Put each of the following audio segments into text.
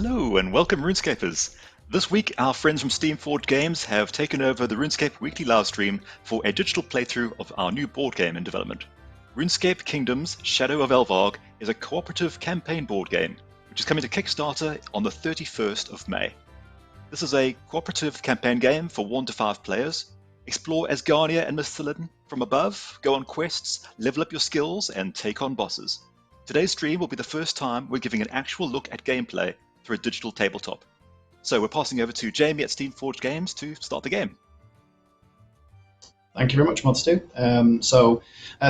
Hello and welcome RuneScapers! This week our friends from SteamForged Games have taken over the RuneScape weekly live stream for a digital playthrough of our new board game in development. RuneScape Kingdoms Shadow of Elvarg is a cooperative campaign board game which is coming to Kickstarter on the 31st of May. This is a cooperative campaign game for 1 to 5 players. Explore Asgarnia and Misthalin from above, go on quests, level up your skills and take on bosses. Today's stream will be the first time we're giving an actual look at gameplay through a digital tabletop. So we're passing over to Jamie at SteamForged Games to start the game. Thank you very much, Mod2.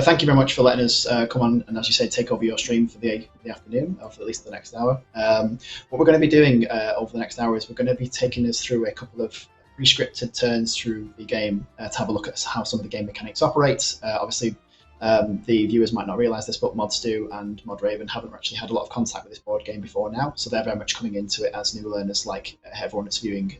Thank you very much for letting us come on and, as you say, take over your stream for the afternoon, or for at least the next hour. What we're going to be doing over the next hour is we're going to be taking us through a couple of pre-scripted turns through the game to have a look at how some of the game mechanics operate. Obviously, the viewers might not realise this, but Mod2 and Modraven haven't actually had a lot of contact with this board game before now, so they're very much coming into it as new learners like everyone that's viewing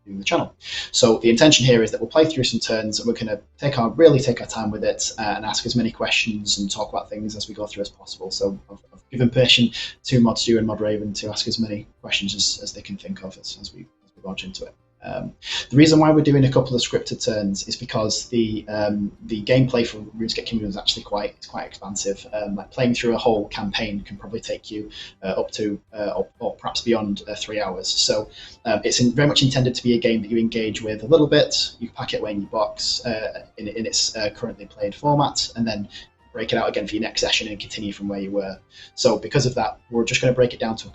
the channel. So the intention here is that we'll play through some turns and we're going to really take our time with it and ask as many questions and talk about things as we go through as possible. So I've given permission to Mod2 and Modraven to ask as many questions as they can think of as we launch into it. The reason why we're doing a couple of scripted turns is because the gameplay for RuneScape Kingdoms is actually quite expansive. Like playing through a whole campaign can probably take you up to or perhaps beyond 3 hours. So it's very much intended to be a game that you engage with a little bit. You pack it away in your box in its currently played format, and then break it out again for your next session and continue from where you were. So because of that, we're just going to break it down to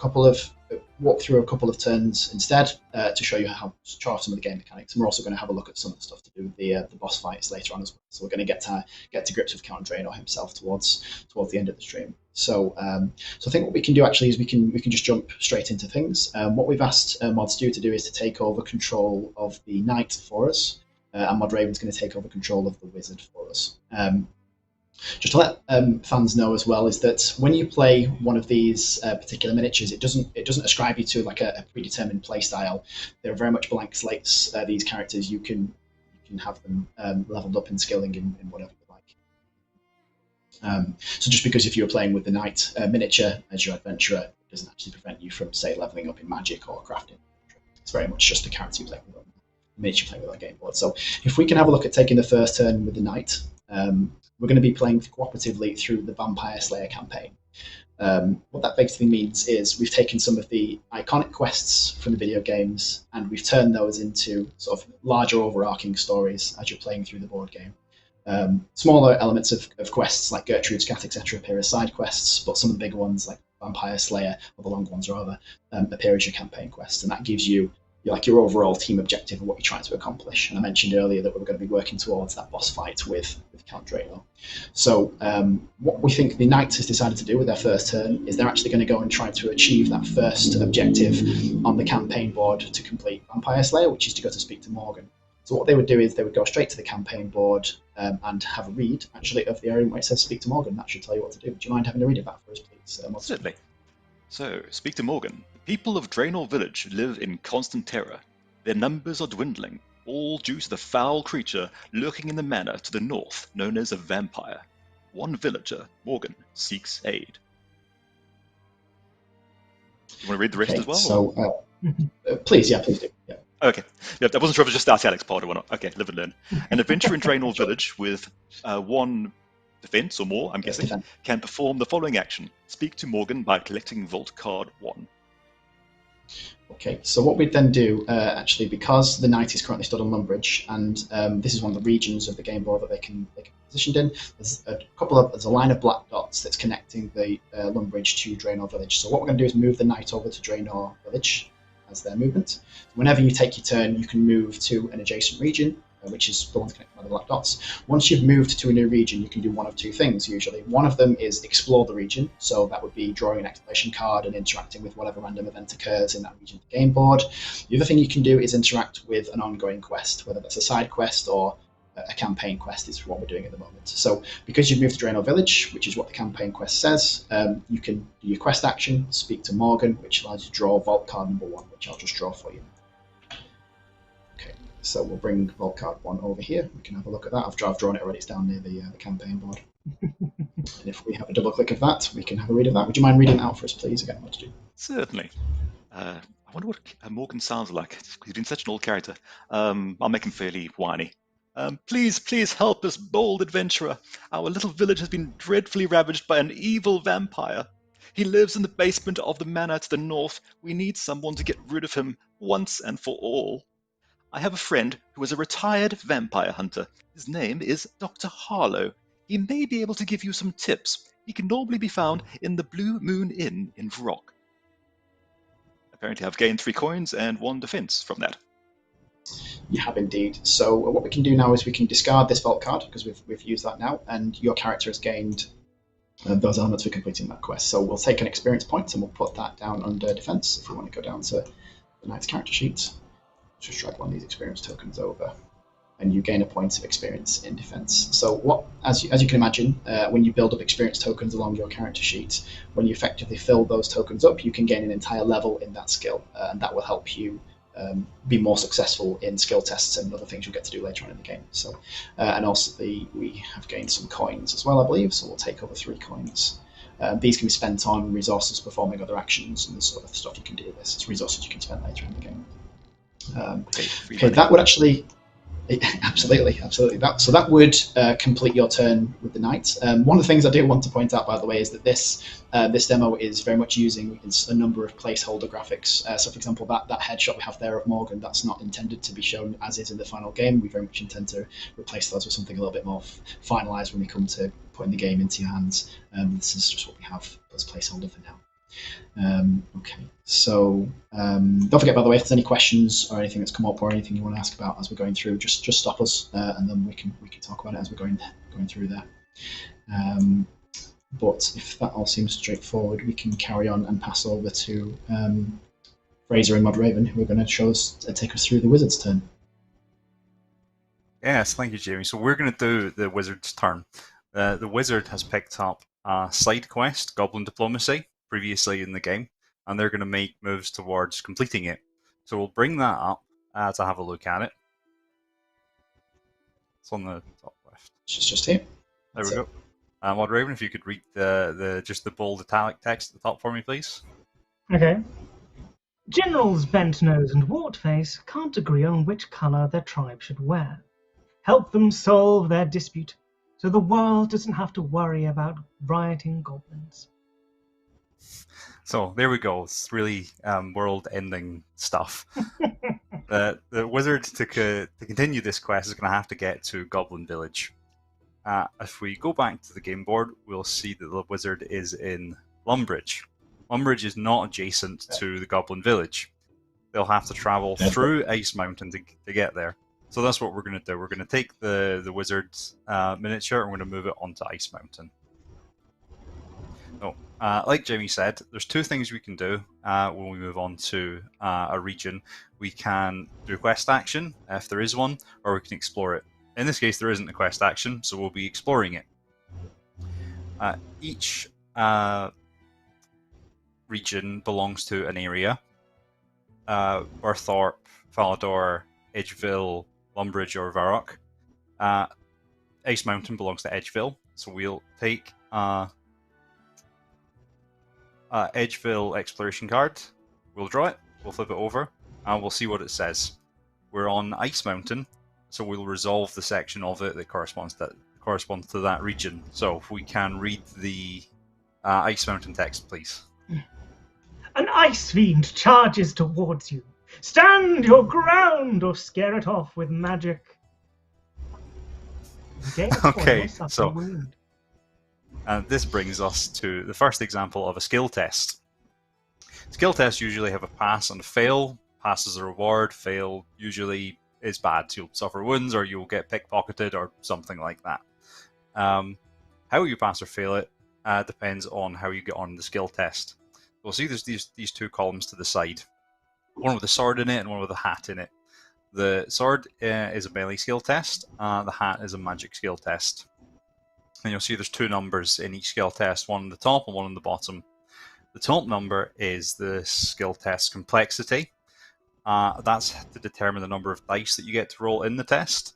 walk through a couple of turns instead to show you how to chart some of the game mechanics. And we're also going to have a look at some of the stuff to do with the boss fights later on as well. So we're going to get to grips with Count Draenor himself towards the end of the stream. So I think what we can do actually is we can just jump straight into things. What we've asked Mod2 to do is to take over control of the Knight for us, and Modraven's going to take over control of the Wizard for us. Just to let fans know as well is that when you play one of these particular miniatures, it doesn't ascribe you to like a predetermined play style. They're very much blank slates. These characters, you can have them leveled up in skilling in whatever you like. So just because if you're playing with the Knight miniature as your adventurer, it doesn't actually prevent you from, say, leveling up in magic or crafting. It's very much just the character you play with, the miniature playing with our game board. So if we can have a look at taking the first turn with the Knight. We're going to be playing cooperatively through the Vampire Slayer campaign. What that basically means is we've taken some of the iconic quests from the video games and we've turned those into sort of larger overarching stories as you're playing through the board game. Smaller elements of quests like Gertrude's Cat, etc. appear as side quests, but some of the bigger ones like Vampire Slayer, or the long ones rather, appear as your campaign quests, and that gives you your overall team objective of what you're trying to accomplish. And I mentioned earlier that we're going to be working towards that boss fight with Count Draenor. So what we think the Knight has decided to do with their first turn is they're actually going to go and try to achieve that first objective on the campaign board to complete Vampire Slayer, which is to go to speak to Morgan. So what they would do is they would go straight to the campaign board and have a read, actually, of the area where it says speak to Morgan. That should tell you what to do. Would you mind having a read of that for us, please? Certainly. So, speak to Morgan. The people of Draenor Village live in constant terror. Their numbers are dwindling, all due to the foul creature lurking in the manor to the north, known as a vampire. One villager, Morgan, seeks aid. You want to read the rest as well? So, please do. Yeah. Okay. Yeah, I wasn't sure if it was just the italics part or not. Okay, live and learn. An adventurer in Draenor Village with one defense or more, I'm guessing, can perform the following action. Speak to Morgan by collecting Vault Card 1. Okay, so what we'd then do, actually, because the Knight is currently stood on Lumbridge, and this is one of the regions of the game board that they can be positioned in, there's a line of black dots that's connecting the Lumbridge to Draenor Village. So what we're going to do is move the Knight over to Draenor Village as their movement. Whenever you take your turn, you can move to an adjacent region, which is the one connected by the black dots. Once you've moved to a new region, you can do one of two things usually. One of them is explore the region, so that would be drawing an exploration card and interacting with whatever random event occurs in that region of the game board. The other thing you can do is interact with an ongoing quest, whether that's a side quest or a campaign quest is what we're doing at the moment. So because you've moved to Draenor Village, which is what the campaign quest says, you can do your quest action, speak to Morgan, which allows you to draw Vault Card number 1, which I'll just draw for you. So we'll bring Vault Card 1 over here. We can have a look at that. I've drawn it already. It's down near the campaign board. And if we have a double click of that, we can have a read of that. Would you mind reading it out for us, please? Again, what to do? Certainly. I wonder what Morgan sounds like. He's been such an old character. I'll make him fairly whiny. Please, please help us, bold adventurer. Our little village has been dreadfully ravaged by an evil vampire. He lives in the basement of the manor to the north. We need someone to get rid of him once and for all. I have a friend who is a retired vampire hunter. His name is Dr. Harlow. He may be able to give you some tips. He can normally be found in the Blue Moon Inn in Vrock. Apparently I've gained 3 coins and 1 defense from that. You have indeed. So what we can do now is we can discard this vault card, because we've used that now, and your character has gained those elements for completing that quest. So we'll take an experience point and we'll put that down under defense. If you want to go down to the knight's character sheet, just drag one of these experience tokens over, and you gain a point of experience in defense. So as you can imagine, when you build up experience tokens along your character sheet, when you effectively fill those tokens up, you can gain an entire level in that skill, and that will help you be more successful in skill tests and other things you'll get to do later on in the game. So, and also we have gained some coins as well, I believe. So we'll take over 3 coins. These can be spent on resources performing other actions, and there's sort of stuff you can do with this. It's resources you can spend later in the game. Okay, that would actually absolutely. That would complete your turn with the knight. One of the things I do want to point out, by the way, is that this demo is very much using a number of placeholder graphics. So, for example, that headshot we have there of Morgan, that's not intended to be shown as is in the final game. We very much intend to replace those with something a little bit more finalized when we come to putting the game into your hands. This is just what we have as placeholder for now. Okay, so don't forget, by the way, if there's any questions or anything that's come up or anything you want to ask about as we're going through, just stop us, and then we can talk about it as we're going through there. But if that all seems straightforward, we can carry on and pass over to Fraser and Mod Raven, who are going to take us through the wizard's turn. Yes, thank you, Jamie. So we're going to do the wizard's turn. The wizard has picked up a side quest, Goblin Diplomacy, previously in the game, and they're going to make moves towards completing it. So we'll bring that up to have a look at it. It's on the top left. It's just here. There we go. Mod Raven, if you could read just the bold italic text at the top for me, please. Okay. Generals Bentnose and Wartface can't agree on which colour their tribe should wear. Help them solve their dispute, so the world doesn't have to worry about rioting goblins. So there we go. It's really world-ending stuff. The wizard to continue this quest is going to have to get to Goblin Village. If we go back to the game board, we'll see that the wizard is in Lumbridge. Lumbridge is not adjacent to the Goblin Village. They'll have to travel through Ice Mountain to get there. So that's what we're going to do. We're going to take the wizard's miniature and we're going to move it onto Ice Mountain. Like Jamie said, there's 2 things we can do when we move on to a region. We can do a quest action, if there is one, or we can explore it. In this case, there isn't a quest action, so we'll be exploring it. Each region belongs to an area. Burthorpe, Falador, Edgeville, Lumbridge, or Varrock. Ice Mountain belongs to Edgeville, so we'll take Edgeville exploration card. We'll draw it, we'll flip it over, and we'll see what it says. We're on Ice Mountain, so we'll resolve the section of it that corresponds to that region. So if we can read the Ice Mountain text, please. An ice fiend charges towards you. Stand your ground or scare it off with magic. Okay, so this brings us to the first example of a skill test. Skill tests usually have a pass and a fail. Pass is a reward, fail usually is bad. So you'll suffer wounds or you'll get pickpocketed or something like that. How you pass or fail it depends on how you get on the skill test. We'll see there's these 2 columns to the side. One with a sword in it and one with a hat in it. The sword is a melee skill test, the hat is a magic skill test. And you'll see there's 2 numbers in each skill test, one on the top and one on the bottom. The top number is the skill test complexity. That's to determine the number of dice that you get to roll in the test.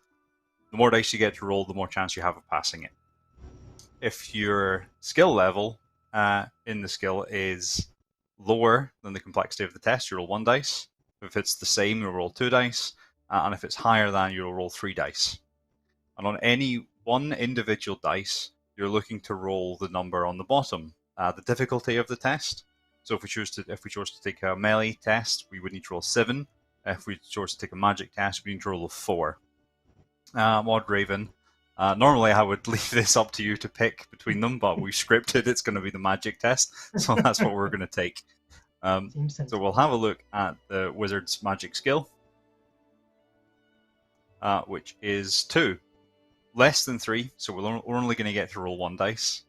The more dice you get to roll, the more chance you have of passing it. If your skill level in the skill is lower than the complexity of the test, you roll 1 dice. If it's the same, you roll 2 dice. And if it's higher than, you'll roll 3 dice. And on any one individual dice, you're looking to roll the number on the bottom, the difficulty of the test. So if we chose to take a melee test, we would need to roll 7. If we chose to take a magic test, we need to roll a 4. Mod Raven. Normally I would leave this up to you to pick between them, but we've scripted it's going to be the magic test, so that's what we're going to take. So we'll have a look at the wizard's magic skill, which is 2. Less than 3, so we're only going to get to roll 1 dice.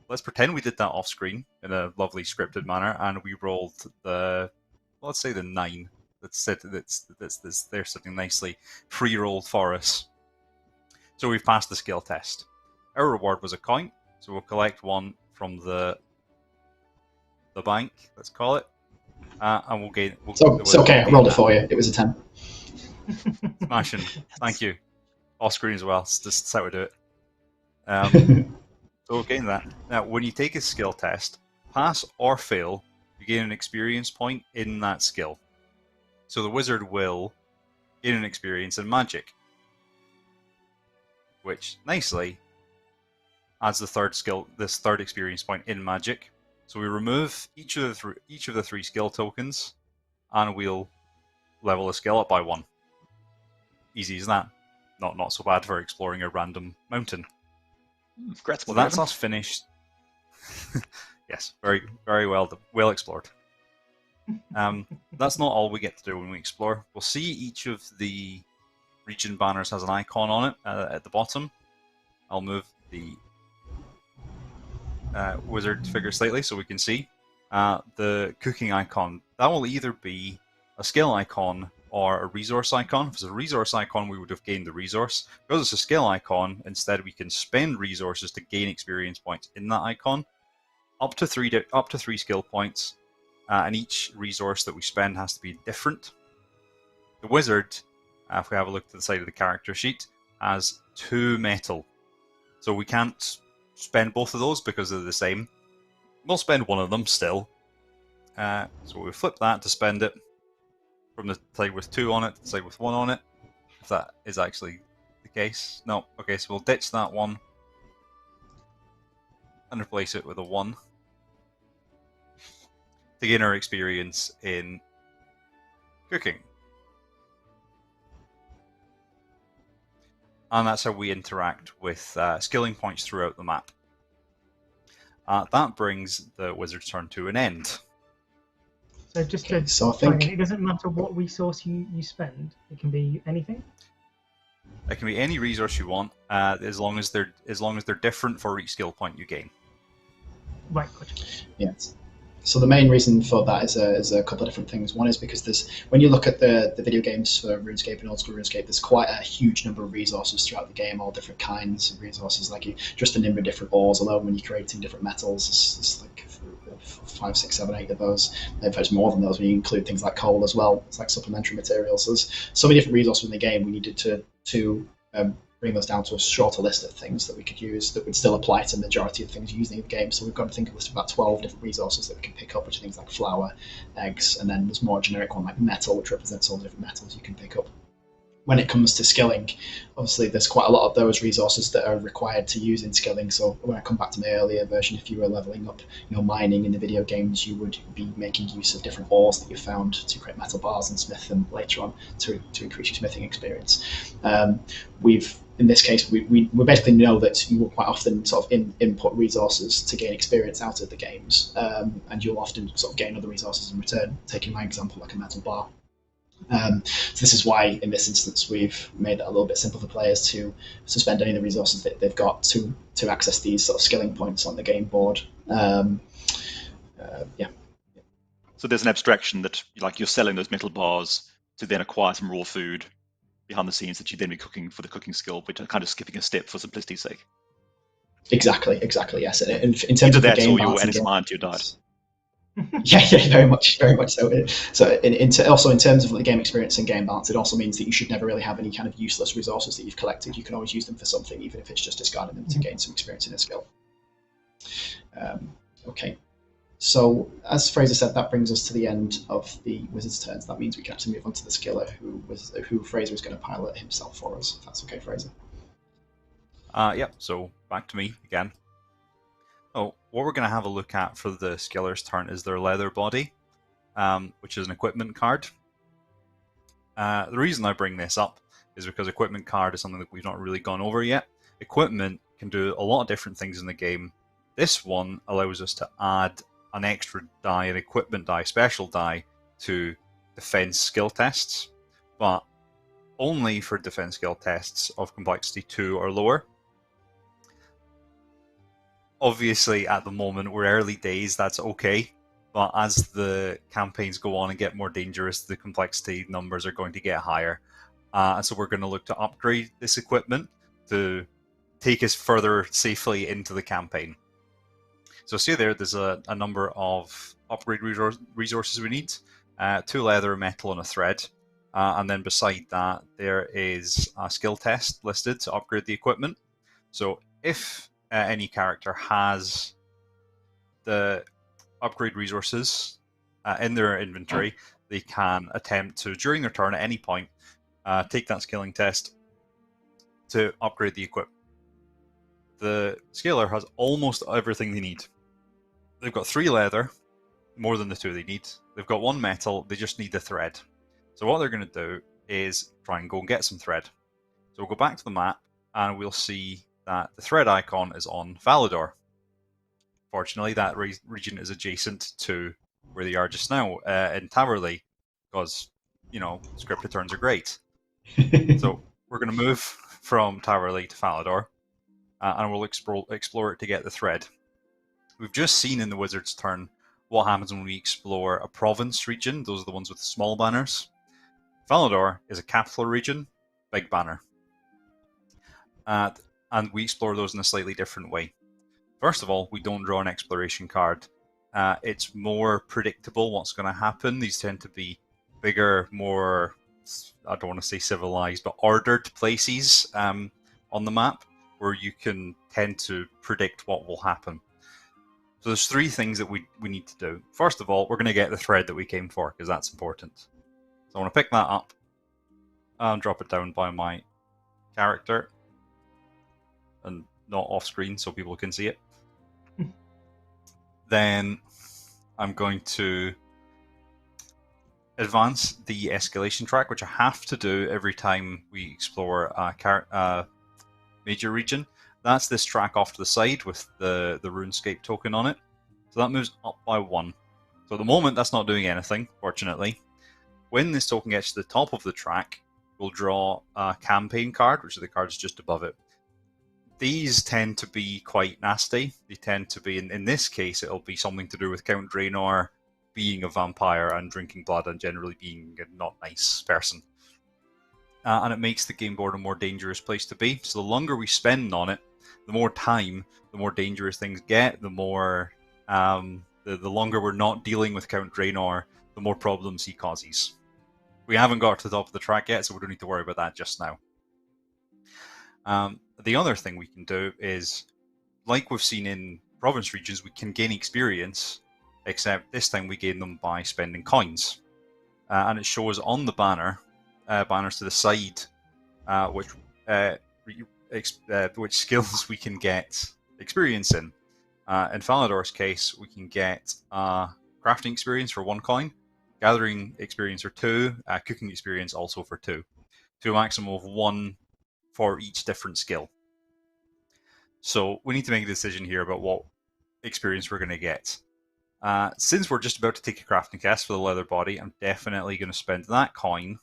Let's pretend we did that off screen in a lovely scripted manner, and we rolled let's say the 9. They're sitting nicely pre-rolled for us. So we've passed the skill test. Our reward was a coin, so we'll collect 1 from the bank, let's call it, and we'll gain. It's okay, I rolled it for you. It was a 10. Smashing. Thank you. Off screen as well. That's how we do it. So we'll gain that. Now, when you take a skill test, pass or fail, you gain an experience point in that skill. So the wizard will gain an experience in magic, which nicely adds this third experience point in magic. So we remove each of the 3 skill tokens, and we'll level a skill up by 1. Easy as that. Not so bad for exploring a random mountain. So that's us finished. Yes, very very well explored. That's not all we get to do when we explore. We'll see each of the region banners has an icon on it at the bottom. I'll move the wizard figure slightly so we can see. The cooking icon, that will either be a skill icon or a resource icon. If it's a resource icon, we would have gained the resource. Because it's a skill icon, instead we can spend resources to gain experience points in that icon. Up to 3 skill points, and each resource that we spend has to be different. The wizard, if we have a look to the side of the character sheet, has 2 metal. So we can't spend both of those because they're the same. We'll spend one of them still. So we flip that to spend it from the side with 2 on it to the side with 1 on it, if that is actually the case. No, okay, so we'll ditch that one and replace it with a 1 to gain our experience in cooking. And that's how we interact with skilling points throughout the map. That brings the wizard's turn to an end. So just to it doesn't matter what resource you spend. It can be anything. It can be any resource you want, as long as they're different for each skill point you gain. Right. Gotcha. Yes. So the main reason for that is a couple of different things. One is because when you look at the video games for RuneScape and old school RuneScape, there's quite a huge number of resources throughout the game, all different kinds of resources, like just a number of different ores alone when you're creating different metals. There's like 5, 6, 7, 8 of those. In fact, there's more than those when you include things like coal as well. It's like supplementary materials. So there's so many different resources in the game. We needed to bring those down to a shorter list of things that we could use that would still apply to the majority of things using the game. So we've got to think of a list of about 12 different resources that we can pick up, which are things like flour, eggs, and then there's more generic one like metal, which represents all the different metals you can pick up. When it comes to skilling, obviously there's quite a lot of those resources that are required to use in skilling. So when I come back to my earlier version, if you were leveling up, mining in the video games, you would be making use of different ores that you found to create metal bars and smith them later on to increase your smithing experience. In this case, we basically know that you will quite often sort of input resources to gain experience out of the games, and you'll often sort of gain other resources in return. Taking my example, like a metal bar. So this is why, in this instance, we've made it a little bit simpler for players to spend any of the resources that they've got to access these sort of skilling points on the game board. Yeah. So there's an abstraction that, like, you're selling those metal bars to then acquire some raw food behind the scenes that you then be cooking for the cooking skill, but kind of skipping a step for simplicity's sake. Exactly, yes. And in terms of the game, or you'll add some iron to your diet. Yeah, very much so. So also in terms of the game experience and game balance, it also means that you should never really have any kind of useless resources that you've collected. You can always use them for something, even if it's just discarding them to gain some experience in a skill. Okay. So, as Fraser said, that brings us to the end of the wizard's turns. That means we can actually move on to the skiller, who Fraser is going to pilot himself for us. If that's okay, Fraser. Yep. So back to me again. Oh, what we're going to have a look at for the skiller's turn is their leather body, which is an equipment card. The reason I bring this up is because equipment card is something that we've not really gone over yet. Equipment can do a lot of different things in the game. This one allows us to add an extra die, an equipment die, special die, to defense skill tests, but only for defense skill tests of complexity 2 or lower. Obviously, at the moment, we're early days, that's okay, but as the campaigns go on and get more dangerous, the complexity numbers are going to get higher. And so we're going to look to upgrade this equipment to take us further safely into the campaign. So see there's a number of upgrade resources we need. 2 leather, a metal, and a thread. And then beside that, there is a skill test listed to upgrade the equipment. So if any character has the upgrade resources in their inventory, they can attempt to, during their turn at any point, take that skilling test to upgrade the equipment. The scaler has almost everything they need. They've got 3 leather, more than the 2 they need. They've got 1 metal, they just need the thread. So what they're going to do is try and go and get some thread. So we'll go back to the map and we'll see that the thread icon is on Falador. Fortunately, that region is adjacent to where they are just now in Taverley, because, you know, scripted turns are great. So we're going to move from Taverley to Falador, and we'll explore it to get the thread. We've just seen in the wizard's turn what happens when we explore a province region. Those are the ones with the small banners. Falador is a capital region, big banner. And we explore those in a slightly different way. First of all, we don't draw an exploration card. It's more predictable what's going to happen. These tend to be bigger, more, I don't want to say civilized, but ordered places on the map where you can tend to predict what will happen. So there's 3 things that we need to do. First of all, we're going to get the thread that we came for, because that's important. So I want to pick that up and drop it down by my character, and not off screen so people can see it. Then I'm going to advance the escalation track, which I have to do every time we explore a major region. That's this track off to the side with the Runescape token on it. So that moves up by 1. So at the moment, that's not doing anything, fortunately. When this token gets to the top of the track, we'll draw a campaign card, which are the cards just above it. These tend to be quite nasty. They tend to be, in this case, it'll be something to do with Count Draenor being a vampire and drinking blood and generally being a not nice person. And it makes the game board a more dangerous place to be. So the longer we spend on it, the more time, the more dangerous things get, the more the longer we're not dealing with Count Draenor, the more problems he causes. We haven't got to the top of the track yet, so we don't need to worry about that just now. The other thing we can do is, like we've seen in province regions, we can gain experience, except this time we gain them by spending coins. And it shows on the banners to the side, which skills we can get experience in. In Falador's case, we can get crafting experience for 1 coin, gathering experience for 2, cooking experience also for 2, to a maximum of 1 for each different skill. So we need to make a decision here about what experience we're going to get. Since we're just about to take a crafting test for the leather body, I'm definitely going to spend that coin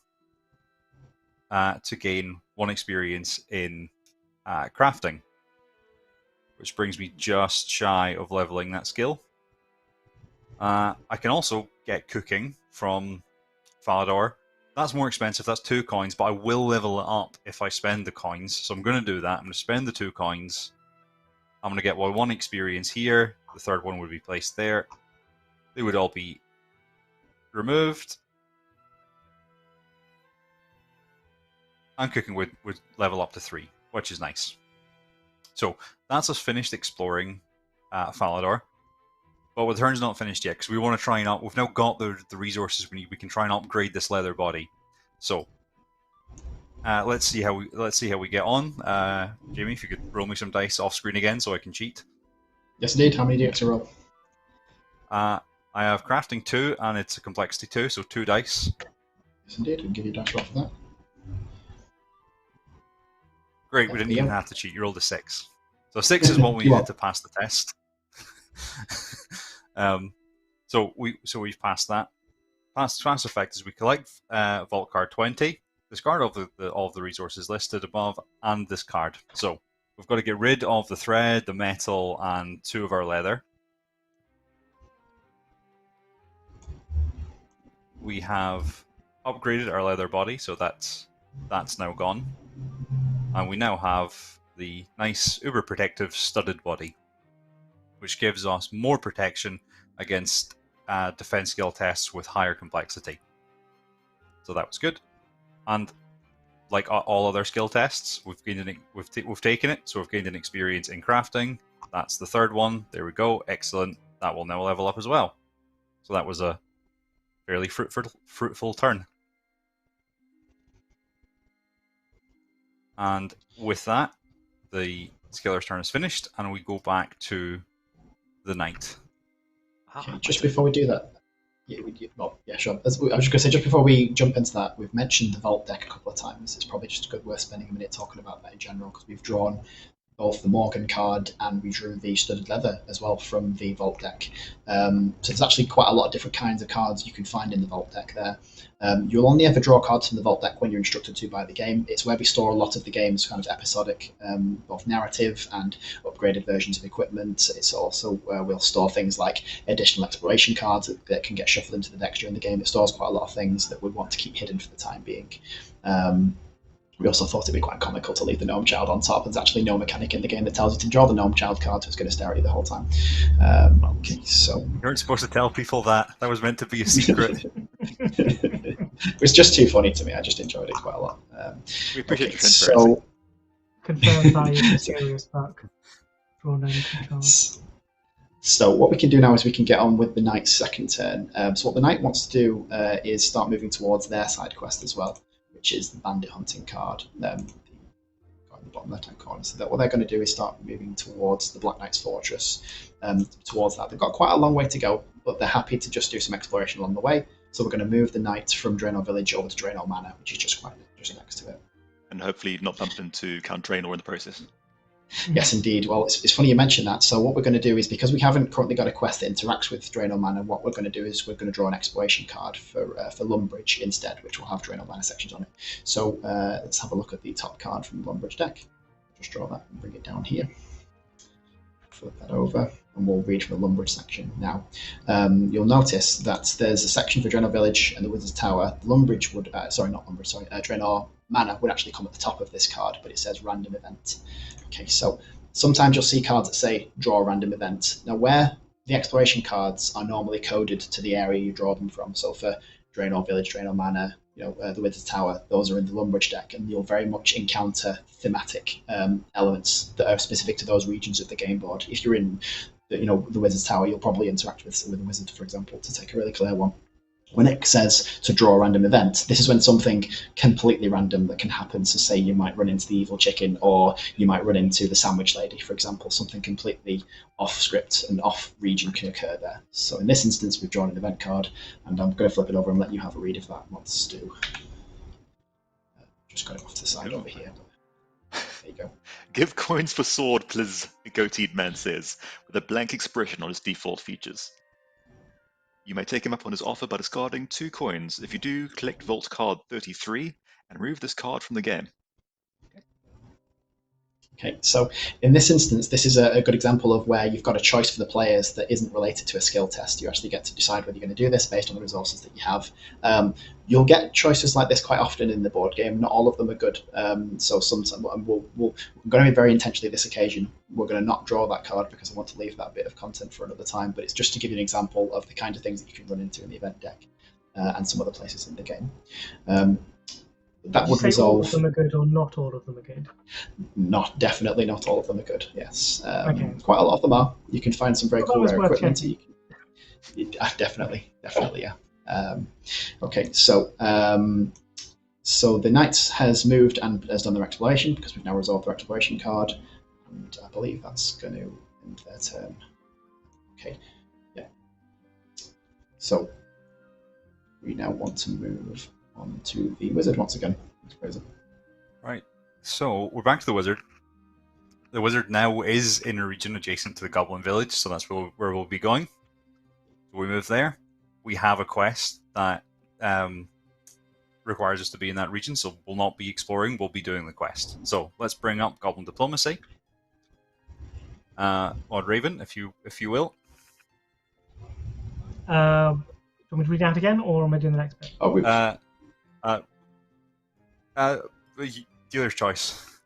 to gain 1 experience in crafting, which brings me just shy of leveling that skill. I can also get cooking from Falador. That's more expensive, that's 2 coins, but I will level it up if I spend the coins. So I'm going to do that. I'm going to spend the 2 coins. I'm going to get 1 experience here. The third one would be placed there. They would all be removed. And cooking would level up to 3, which is nice. So that's us finished exploring Falador. But the turn's not finished yet because we want to try and we've now got the resources we need. We can try and upgrade this leather body. So let's see how we get on. Jamie, if you could roll me some dice off screen again so I can cheat. Yes, indeed. How many do you have to roll? I have crafting 2 and it's a complexity 2, so 2 dice. Yes, indeed. We can give you a dash roll for that. Great, we didn't even have to cheat. You rolled a 6. So 6 is what we needed to pass the test. So we've passed that. Pass effect is we collect vault card 20, discard all of the resources listed above, and discard. So we've got to get rid of the thread, the metal, and 2 of our leather. We have upgraded our leather body, so that's now gone, and we now have the nice uber protective studded body, which gives us more protection against defense skill tests with higher complexity. So that was good. And like all other skill tests, we've taken it. So we've gained an experience in crafting. That's the 3rd one. There we go. Excellent. That will now level up as well. So that was a fairly fruitful turn. And with that, the skiller's turn is finished, and we go back to the knight. Okay, just before we do that, sure. I was just going to say, just before we jump into that, we've mentioned the vault deck a couple of times. It's probably just worth spending a minute talking about that in general, because we've drawn both the Morgan card and we drew the studded leather as well from the vault deck. So there's actually quite a lot of different kinds of cards you can find in the vault deck there. You'll only ever draw cards from the vault deck when you're instructed to by the game. It's where we store a lot of the game's kind of episodic, both narrative and upgraded versions of equipment. It's also where we'll store things like additional exploration cards that can get shuffled into the deck during the game. It stores quite a lot of things that we want to keep hidden for the time being. We also thought it'd be quite comical to leave the gnome child on top. There's actually no mechanic in the game that tells you to draw the gnome child card, so it's going to stare at you the whole time. Okay, so you weren't supposed to tell people that. That was meant to be a secret. It was just too funny to me. I just enjoyed it quite a lot. We appreciate your transparency. Confirmed by a serious fuck. Draw gnome child. So what we can do now is we can get on with the knight's second turn. So what the knight wants to do is start moving towards their side quest as well, which is the bandit hunting card, in the bottom left-hand corner. So what they're going to do is start moving towards the Black Knight's fortress. Towards that, they've got quite a long way to go, but they're happy to just do some exploration along the way. So we're going to move the knight from Draenor Village over to Draenor Manor, which is just next to it. And hopefully not bump into Count Draenor in the process. Yes, indeed. Well, it's funny you mention that. So what we're going to do is, because we haven't currently got a quest that interacts with Draenor Manor, what we're going to do is we're going to draw an exploration card for Lumbridge instead, which will have Draenor Manor sections on it. So let's have a look at the top card from the Lumbridge deck. Just draw that and bring it down here. Flip that over, and we'll read from the Lumbridge section now. You'll notice that there's a section for Draenor Village and the Wizard's Tower. Lumbridge would, Draenor Manor would actually come at the top of this card, but it says random event. Okay, so sometimes you'll see cards that say draw a random event. Now, where the exploration cards are normally coded to the area you draw them from, so for Draenor Village, Draenor Manor, the Wizard's Tower, those are in the Lumbridge deck, and you'll very much encounter thematic elements that are specific to those regions of the game board. If you're in the Wizard's Tower, you'll probably interact with a wizard, for example, to take a really clear one. When it says to draw a random event, this is when something completely random that can happen. So say you might run into the evil chicken, or you might run into the sandwich lady, for example. Something completely off script and off region can occur there. So in this instance, we've drawn an event card, and I'm going to flip it over and let you have a read of that. Let's do. Just got it off to the side over here. There you go. Give coins for sword, please, the goateed man says, with a blank expression on his default features. You may take him up on his offer by discarding 2 coins. If you do, collect Vault Card 33 and remove this card from the game. Okay, so in this instance, this is a good example of where you've got a choice for the players that isn't related to a skill test. You actually get to decide whether you're going to do this based on the resources that you have. You'll get choices like this quite often in the board game. Not all of them are good. So sometimes we're going to be very intentionally this occasion. We're going to not draw that card because I want to leave that bit of content for another time. But it's just to give you an example of the kind of things that you can run into in the event deck and some other places in the game. That would resolve. All of them are good, or not all of them are good? Definitely not all of them are good. Yes, Okay. Quite a lot of them are. You can find some very cool rare equipment. Definitely, yeah. Okay, so so the knight has moved and has done their exploration because we've now resolved their exploration card, and I believe that's going to end their turn. Okay, yeah. So we now want to move on to the wizard once again. Right. So we're back to the wizard. The wizard now is in a region adjacent to the goblin village, so that's where we'll be going. So we move there. We have a quest that requires us to be in that region, so we'll not be exploring, we'll be doing the quest. So let's bring up Goblin Diplomacy. Odd Raven, if you will. Do you want me to read it out again, or am I doing the next bit? Dealer's choice.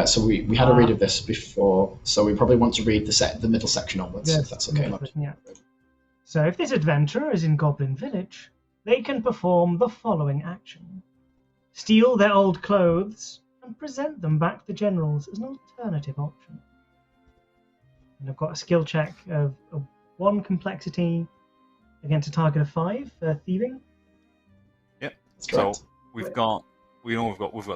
So we had a read of this before, so we probably want to read the middle section onwards, if that's okay. Yeah. So if this adventurer is in Goblin Village, they can perform the following action. Steal their old clothes and present them back to the generals as an alternative option. And I've got a skill check of 1 complexity against a target of 5 for thieving. Yep. So we've got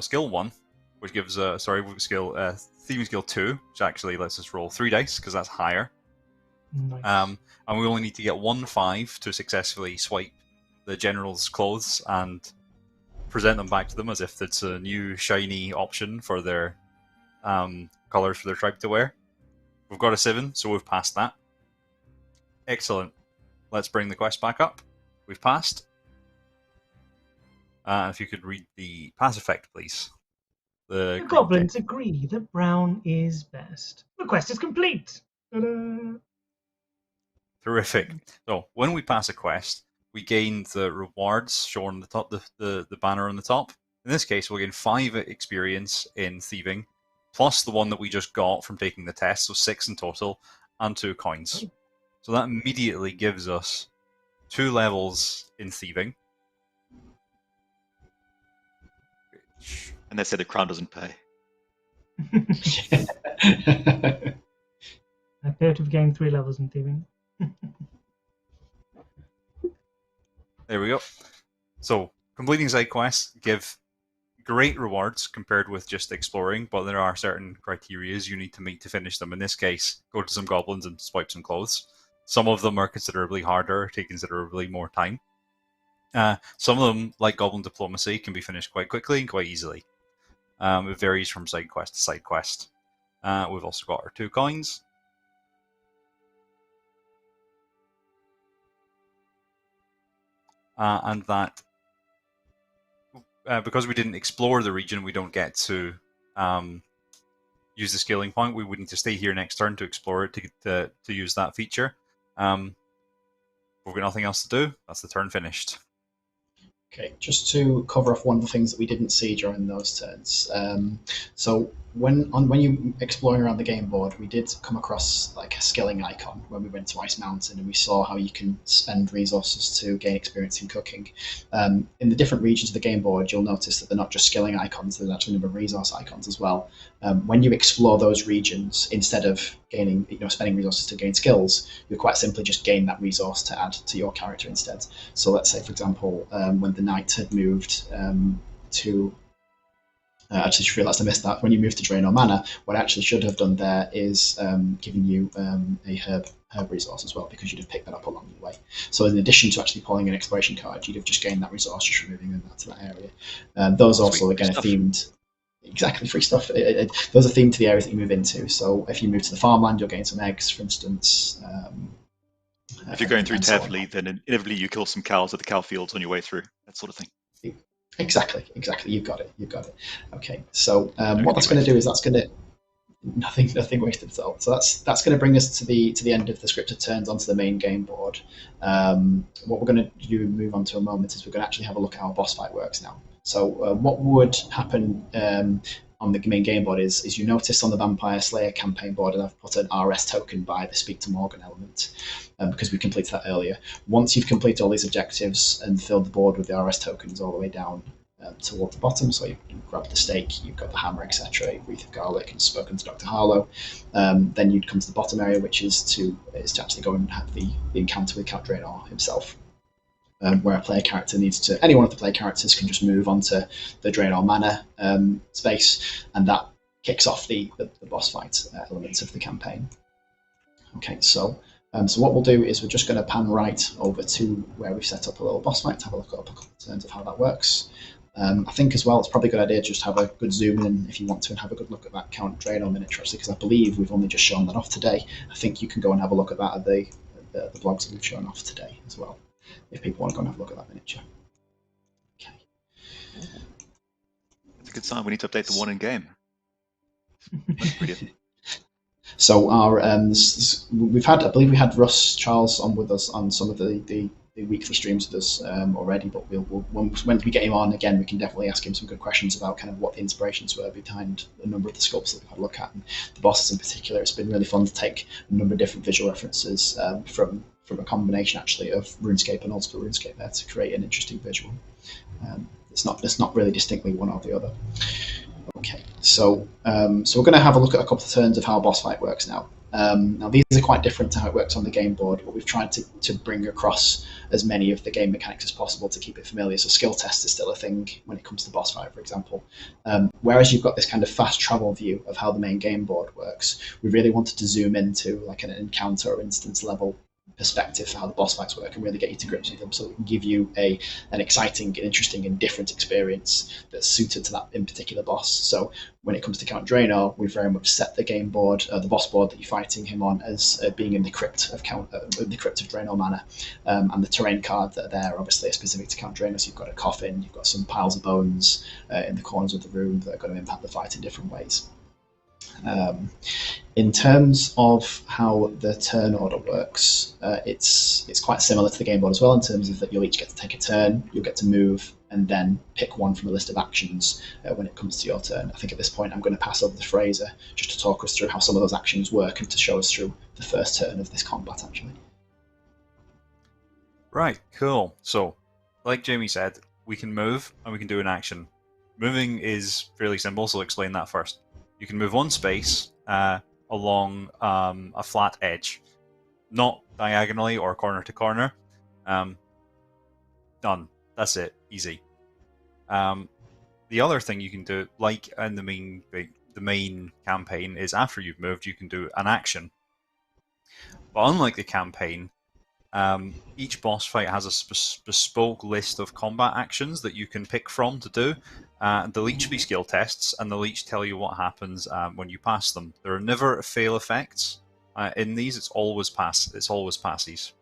skill 1, which gives we've got skill thieving skill 2, which actually lets us roll 3 dice because that's higher. Nice. And we only need to get 1 5 to successfully swipe the general's clothes and present them back to them as if it's a new shiny option for their colours for their tribe to wear. We've got a 7, so we've passed that. Excellent. Let's bring the quest back up. We've passed. If you could read the pass effect, please. The goblins agree that brown is best. The quest is complete. Ta-da! Terrific. So when we pass a quest, we gain the rewards shown on the top, the banner on the top. In this case, we'll gain 5 experience in thieving, plus the one that we just got from taking the test, so 6 in total, and 2 coins. So that immediately gives us 2 levels in thieving. And they say the crown doesn't pay. I appear to have gained 3 levels in thieving. There we go. So, completing side quests give great rewards compared with just exploring, but there are certain criteria you need to meet to finish them. In this case, go to some goblins and swipe some clothes. Some of them are considerably harder, take considerably more time. Some of them, like Goblin Diplomacy, can be finished quite quickly and quite easily. It varies from side quest to side quest. We've also got our 2 coins. And that, because we didn't explore the region, we don't get to use the scaling point. We would need to stay here next turn to explore it to use that feature. We've got nothing else to do. That's the turn finished. Okay, just to cover off one of the things that we didn't see during those turns. So when you exploring around the game board, we did come across like a skilling icon when we went to Ice Mountain, and we saw how you can spend resources to gain experience in cooking. In the different regions of the game board, you'll notice that they're not just skilling icons; there's actually a number of resource icons as well. When you explore those regions, instead of spending resources to gain skills, you quite simply just gain that resource to add to your character instead. So let's say, for example, when the knight had moved to actually just realised I missed that. When you move to Draenor Manor, what I actually should have done there is giving you a herb resource as well, because you'd have picked that up along the way. So in addition to actually pulling an exploration card, you'd have just gained that resource just removing that to that area. Those also again are themed. Exactly, free stuff. Those are themed to the areas that you move into. So if you move to the farmland, you'll gain some eggs, for instance. If you're going through Tavley, then inevitably you kill some cows at the cow fields on your way through, that sort of thing. Exactly. You've got it. Okay. So what that's going to do is that's going to nothing wasted at all. So that's going to bring us to the end of the scripted turns onto the main game board. What we're going to do, move on to a moment, is we're going to actually have a look at how a boss fight works now. So what would happen on the main game board is you notice on the Vampire Slayer campaign board, and I've put an RS token by the Speak to Morgan element because we completed that earlier. Once you've completed all these objectives and filled the board with the RS tokens all the way down, toward the bottom. So you grab the stake, you've got the hammer, etc., wreath of garlic, and spoken to Dr. Harlow. Then you'd come to the bottom area, which is to actually go and have the encounter with Count Draenor himself. Where a player character any one of the player characters can just move onto the Draenor Manor space, and that kicks off the boss fight elements of the campaign. Okay, so what we'll do is we're just going to pan right over to where we've set up a little boss fight to have a look at a couple of terms of how that works. I think as well it's probably a good idea to just have a good zoom in if you want to and have a good look at that Count Draenor miniature, actually, because I believe we've only just shown that off today. I think you can go and have a look at that at the blogs that we've shown off today as well, if people want to go and have a look at that miniature. Okay. That's a good sign. We need to update the one in game. That's brilliant. So our I believe we had Russ Charles on with us on some of the weekly streams with us already, but when we get him on again, we can definitely ask him some good questions about kind of what the inspirations were behind a number of the sculpts that we've had a look at, and the bosses in particular. It's been really fun to take a number of different visual references from a combination actually of RuneScape and old school RuneScape there to create an interesting visual. It's not really distinctly one or the other. Okay, so we're going to have a look at a couple of turns of how a boss fight works now. Now these are quite different to how it works on the game board, but we've tried to bring across as many of the game mechanics as possible to keep it familiar. So skill test is still a thing when it comes to boss fight, for example. Whereas you've got this kind of fast travel view of how the main game board works, we really wanted to zoom into like an encounter or instance level perspective for how the boss fights work and really get you to grips with them, so we can give you an exciting and interesting and different experience that's suited to that in particular boss. So when it comes to Count Draenor, we very much set the game board, the boss board that you're fighting him on, as being in the crypt of Draenor Manor, and the terrain cards that are there obviously are specific to Count Draenor. So you've got a coffin, you've got some piles of bones in the corners of the room that are going to impact the fight in different ways. In terms of how the turn order works, it's quite similar to the game board as well, in terms of that you'll each get to take a turn, you'll get to move, and then pick one from a list of actions when it comes to your turn. I think at this point I'm going to pass over to Fraser just to talk us through how some of those actions work and to show us through the first turn of this combat, actually. Right, cool. So, like Jamie said, we can move and we can do an action. Moving is fairly simple, so I'll explain that first. You can move one space along a flat edge, not diagonally or corner to corner. Done. That's it. Easy. The other thing you can do, like in the main campaign, is after you've moved, you can do an action. But unlike the campaign, each boss fight has a bespoke list of combat actions that you can pick from to do. They'll each be skill tests, and they'll each tell you what happens when you pass them. There are never fail effects in these. It's always passes.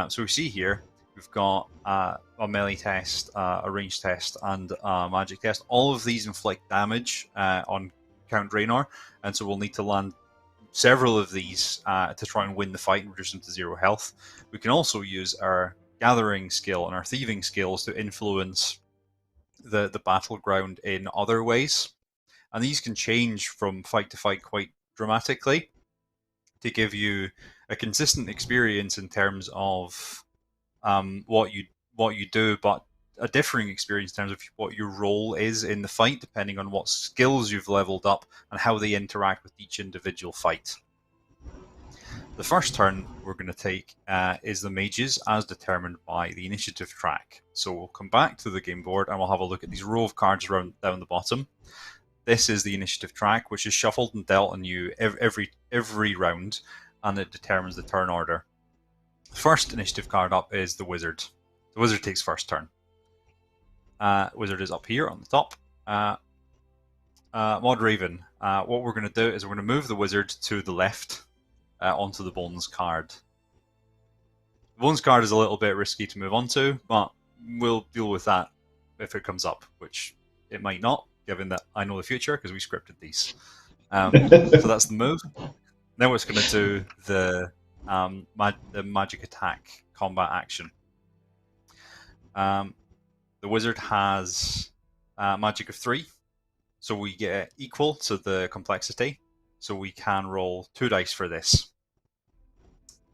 So we see here we've got a melee test, a range test, and a magic test. All of these inflict damage on Count Draenor, and so we'll need to land several of these to try and win the fight and reduce them to 0 health. We can also use our gathering skill and our thieving skills to influence the battleground in other ways, and these can change from fight to fight quite dramatically to give you a consistent experience in terms of what you do, but a differing experience in terms of what your role is in the fight, depending on what skills you've leveled up and how they interact with each individual fight. The first turn we're going to take is the mages, as determined by the initiative track. So we'll come back to the game board and we'll have a look at these row of cards down the bottom. This is the initiative track, which is shuffled and dealt on you every round, and it determines the turn order. The first initiative card up is the wizard. The wizard takes first turn. Wizard is up here on the top. Mod Raven. What we're going to do is we're going to move the wizard to the left onto the bones card. The bones card is a little bit risky to move onto, but we'll deal with that if it comes up, which it might not, given that I know the future because we scripted these. So that's the move. Then we're going to do the magic attack combat action. The wizard has magic of 3, so we get equal to the complexity, so we can roll 2 dice for this.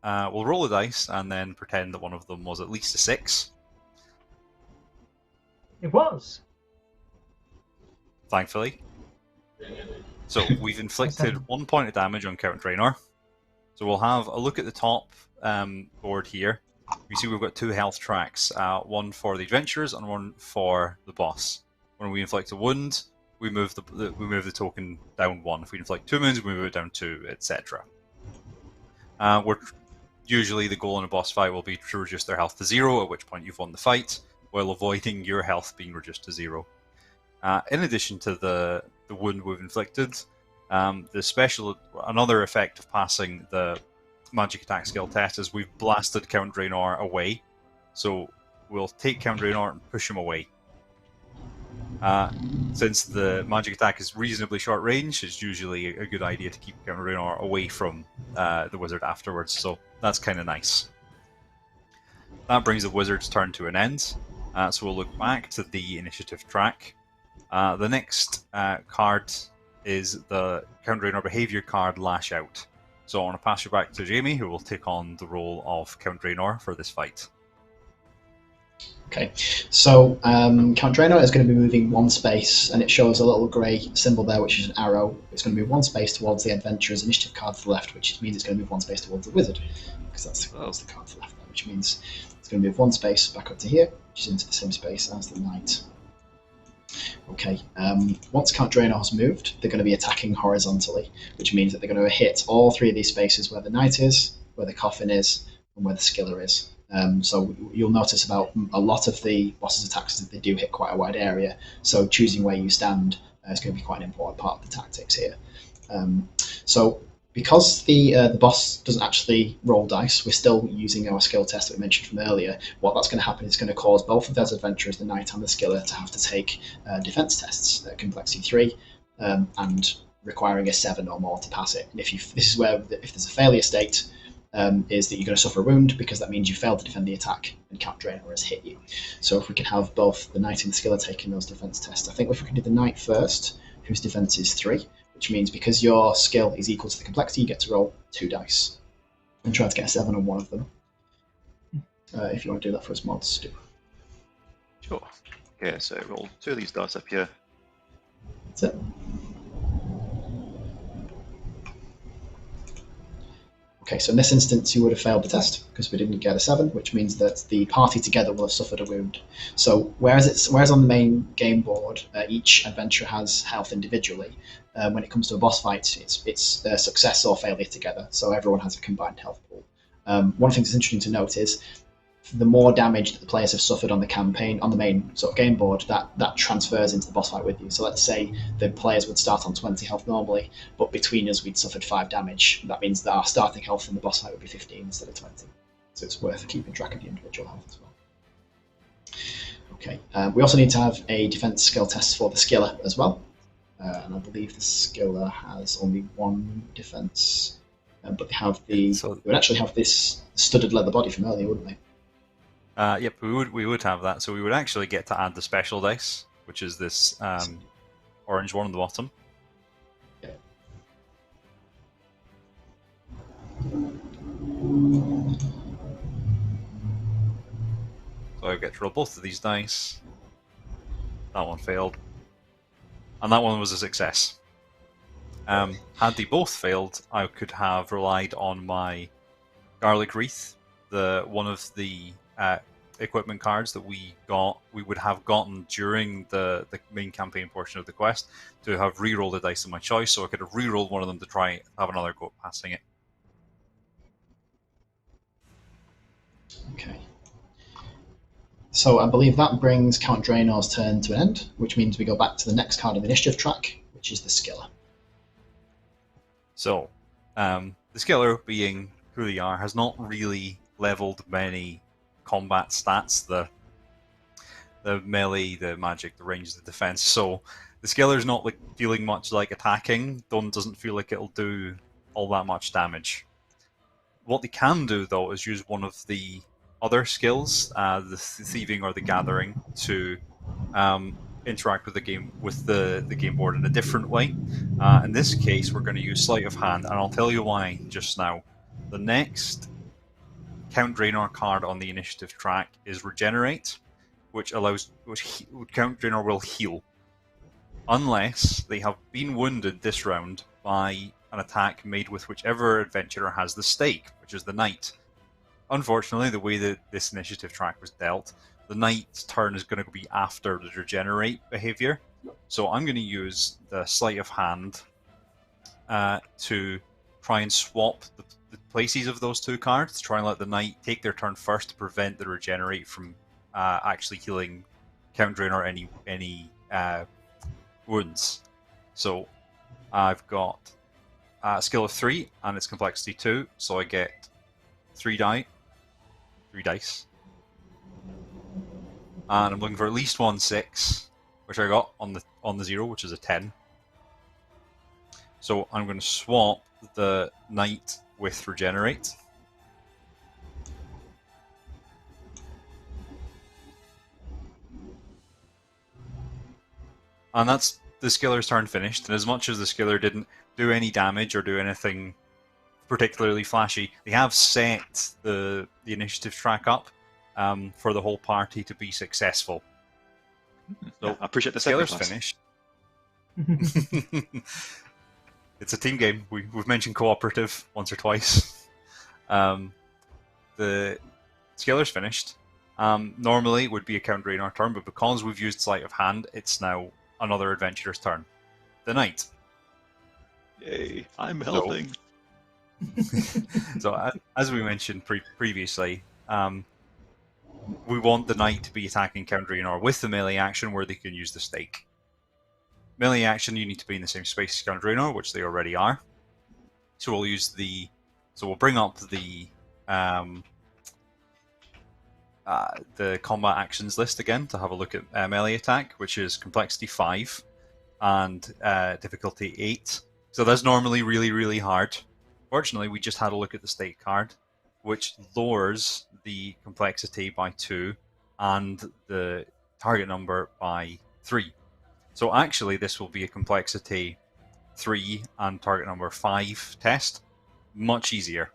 We'll roll a dice and then pretend that one of them was at least a 6. It was. thankfully. So we've inflicted 1 point of damage on Count Draenor. So we'll have a look at the top board here. You see we've got 2 health tracks, one for the adventurers and one for the boss. When we inflict a wound, we move the token down 1. If we inflict 2 wounds, we move it down 2, etc. Usually the goal in a boss fight will be to reduce their health to 0, at which point you've won the fight, while avoiding your health being reduced to 0. In addition to the wound we've inflicted, another effect of passing the magic attack skill test is we've blasted Count Draenor away. So we'll take Count Draenor and push him away. Since the magic attack is reasonably short range, it's usually a good idea to keep Count Draenor away from the wizard afterwards, so that's kind of nice. That brings the wizard's turn to an end, so we'll look back to the initiative track. The next card is the Count Draenor behavior card, Lash Out. So I want to pass you back to Jamie, who will take on the role of Count Draenor for this fight. Okay, so Count Draenor is going to be moving 1 space, and it shows a little grey symbol there, which is an arrow. It's going to move 1 space towards the adventurer's initiative card to the left, which means it's going to move 1 space towards the wizard, because that's the card to the left there, which means it's going to move 1 space back up to here, which is into the same space as the knight. Okay, once Count Draenor has moved, they're going to be attacking horizontally, which means that they're going to hit all 3 of these spaces where the knight is, where the coffin is, and where the skiller is. So you'll notice about a lot of the boss's attacks that they do hit quite a wide area, so choosing where you stand is going to be quite an important part of the tactics here. So because the boss doesn't actually roll dice, we're still using our skill test that we mentioned from earlier. What that's going to happen is going to cause both of those adventurers, the knight and the skiller, to have to take defense tests at complexity 3 and requiring a 7 or more to pass it. And this is where, if there's a failure state, is that you're going to suffer a wound, because that means you failed to defend the attack and Count Draenor has hit you. So if we can have both the knight and the skiller taking those defense tests, I think if we can do the knight first, whose defense is 3, which means because your skill is equal to the complexity, you get to roll 2 dice and try to get a 7 on one of them. If you want to do that for us, mods, do. Sure. Okay, so roll 2 of these dice up here. That's it. Okay, so in this instance, you would have failed the test because we didn't get a 7, which means that the party together will have suffered a wound. So whereas on the main game board, each adventurer has health individually, when it comes to a boss fight, it's a success or failure together, so everyone has a combined health pool. One of the things that's interesting to note is the more damage that the players have suffered on the campaign, on the main sort of game board, that transfers into the boss fight with you. So let's say the players would start on 20 health normally, but between us we'd suffered 5 damage. That means that our starting health in the boss fight would be 15 instead of 20. So it's worth keeping track of the individual health as well. Okay, we also need to have a defense skill test for the skiller as well. And I believe the skiller has only 1 defense, but they would actually have this studded leather body from earlier, wouldn't they? Yep, we would have that. So we would actually get to add the special dice, which is this orange one on the bottom. Yeah. So I get to roll both of these dice. That one failed, and that one was a success. Had they both failed, I could have relied on my Garlic Wreath, one of the equipment cards that we would have gotten during the main campaign portion of the quest, to have re-rolled a dice of my choice, so I could have re-rolled one of them to try have another go at passing it. Okay. So I believe that brings Count Draenor's turn to an end, which means we go back to the next card of the initiative track, which is the skiller. So, the skiller, being who they are, has not really leveled many combat stats, the melee, the magic, the range, the defense. So the skiller's not feeling much like attacking. Doesn't feel like it'll do all that much damage. What they can do though is use one of the other skills, the thieving or the gathering, to interact with the game board in a different way. In this case, we're going to use Sleight of Hand, and I'll tell you why just now. The next Count Draenor card on the initiative track is Regenerate, which Count Draenor will heal. unless they have been wounded this round by an attack made with whichever adventurer has the stake, which is the knight. Unfortunately, the way that this initiative track was dealt, the knight's turn is going to be after the regenerate behavior. So I'm going to use the sleight of hand to try and swap the places of those two cards, to try and let the knight take their turn first to prevent the regenerate from actually healing Count Draenor any wounds. So I've got a skill of 3 and its complexity 2, so I get 3 dice. And I'm looking for at least 1 6, which I got on the 0, which is a 10. So I'm going to swap the knight with regenerate. And that's the skiller's turn finished. And as much as the skiller didn't do any damage or do anything particularly flashy, they have set the initiative track up for the whole party to be successful. So yeah, I appreciate the skiller's sacrifice. finished. It's a team game. We've mentioned cooperative once or twice. The skiller's finished. Normally it would be a Count Draenor turn, but because we've used sleight of hand, it's now another adventurer's turn. The knight. Yay, I'm helping. So as we mentioned previously, we want the knight to be attacking Count Draenor with the melee action where they can use the stake. Melee action, you need to be in the same space as Count Draenor, which they already are. So we'll use we'll bring up the combat actions list again to have a look at melee attack, which is complexity 5 and difficulty 8. So that's normally really, really hard. Fortunately, we just had a look at the stake card, which lowers the complexity by 2 and the target number by 3. So actually, this will be a complexity 3 and target number 5 test. Much easier.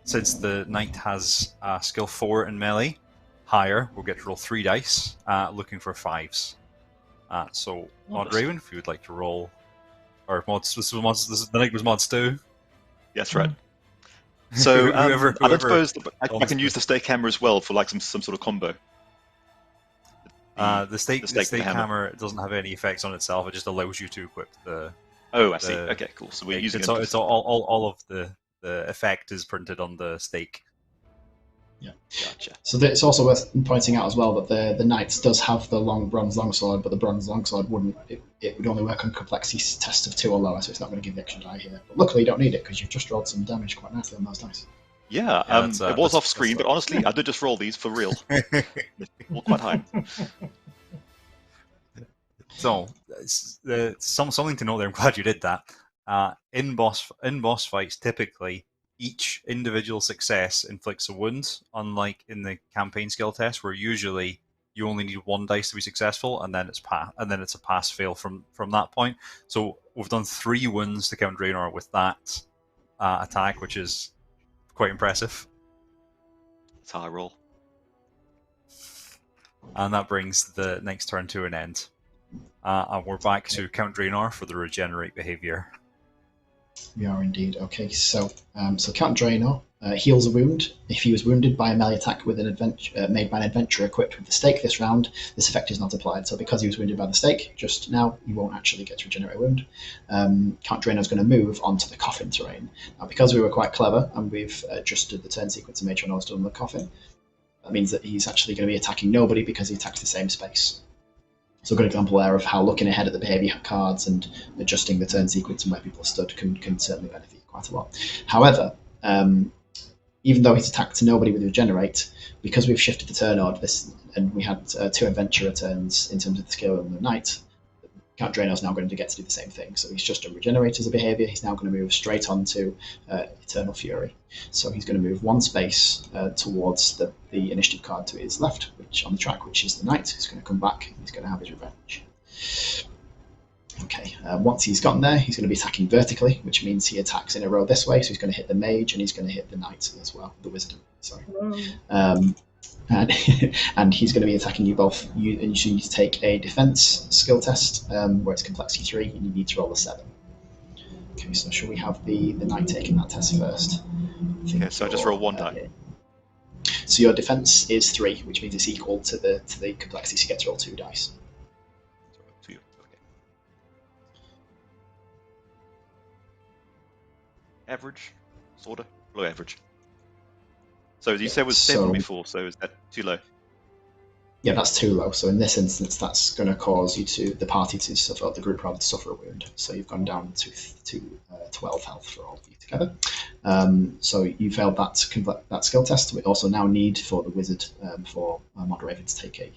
Since the knight has skill 4 in melee, higher, we'll get to roll 3 dice, looking for 5s. So, Mod Raven, if you would like to roll, or mods, the knight was mods 2. Yes, right. So whoever I don't suppose I can use the stake hammer as well for like some sort of combo. The stake hammer doesn't have any effects on itself. It just allows you to equip the. Oh, I see. Okay, cool. So we're using it's all of the effect is printed on the stake. Yeah. Gotcha. So it's also worth pointing out as well that the knight does have the bronze longsword, but the bronze longsword wouldn't. It would only work on complexity test of 2 or lower, so it's not going to give the extra die here. But luckily, you don't need it because you've just rolled some damage quite nicely on those dice. Yeah, it was off screen, but honestly, I did just roll these for real. Well, quite high. So, something to note there. I'm glad you did that. In boss fights, typically each individual success inflicts a wound, unlike in the campaign skill test, where usually you only need 1 dice to be successful, and then it's a pass fail from that point. So we've done 3 wounds to Count Draenor with that attack, which is quite impressive. That's how I roll. And that brings the next turn to an end. And we're back to Count Draenor for the regenerate behavior. We are indeed. Okay, so Count Draenor heals a wound. If he was wounded by a melee attack with made by an adventurer equipped with the stake this round, this effect is not applied. So because he was wounded by the stake just now, he won't actually get to regenerate a wound. Count Draenor is going to move onto the coffin terrain. Now, because we were quite clever and we've adjusted the turn sequence and made sure no one's done the coffin, that means that he's actually going to be attacking nobody because he attacks the same space. So a good example there of how looking ahead at the behavior cards and adjusting the turn sequence and where people stood can certainly benefit you quite a lot. However, even though he's attacked to nobody with regenerate, because we've shifted the turn order, and we had 2 adventurer turns in terms of the skill and the knight, Count Draenor is now going to get to do the same thing. So he's just a regenerate as a behavior. He's now going to move straight onto Eternal Fury. So he's going to move 1 space towards the initiative card to his left, which on the track, which is the knight. He's going to come back. He's going to have his revenge. Okay, once he's gotten there, he's going to be attacking vertically, which means he attacks in a row this way. So he's going to hit the mage and he's going to hit the knight as well, the wizard. Sorry. And, and he's going to be attacking you both. And you need to take a defense skill test where it's complexity 3, and you need to roll a 7. Okay, so should we have the knight taking that test first? Okay, so I just roll 1 die. So your defense is 3, which means it's equal to the complexity, so you get to roll 2 dice. Okay. Average, sorta, below average. So you said it was 7 before, so is that too low? Yeah, that's too low. So in this instance, that's going to cause the party to suffer, the group rather, to suffer a wound. So you've gone down to 12 health for all of you together. So you failed that skill test. We also now need for the wizard for Moderator to take a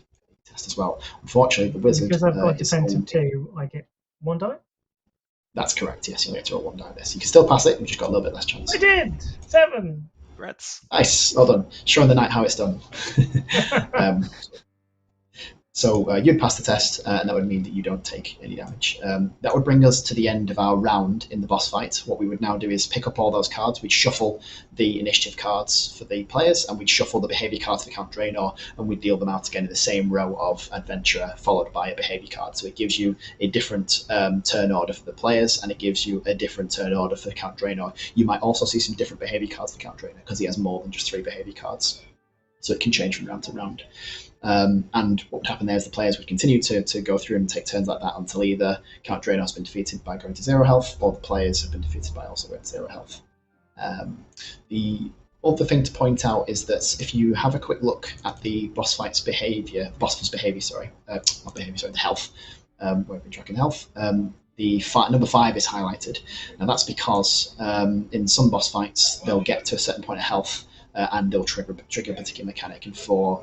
test as well. Unfortunately, the wizard because I've got defensive 2, I get 1 die. That's correct. Yes, you'll get to roll 1 die this. You can still pass it. We've just got a little bit less chance. I did 7. Congrats. Nice. Well done. Showing the knight how it's done. So you'd pass the test, and that would mean that you don't take any damage. That would bring us to the end of our round in the boss fight. What we would now do is pick up all those cards. We'd shuffle the initiative cards for the players, and we'd shuffle the behaviour cards for Count Draenor, and we'd deal them out again in the same row of adventurer, followed by a behaviour card. So it gives you a different turn order for the players, and it gives you a different turn order for Count Draenor. You might also see some different behaviour cards for Count Draenor, because he has more than just 3 behaviour cards. So it can change from round to round. And what would happen there is the players would continue to go through and take turns like that until either Count Draenor has been defeated by going to 0 health, or the players have been defeated by also going to 0 health. The other thing to point out is that if you have a quick look at the boss fight's behaviour, the health, where we've been tracking health, the number 5 is highlighted. Now that's because in some boss fights they'll get to a certain point of health, and they'll trigger a particular mechanic. And for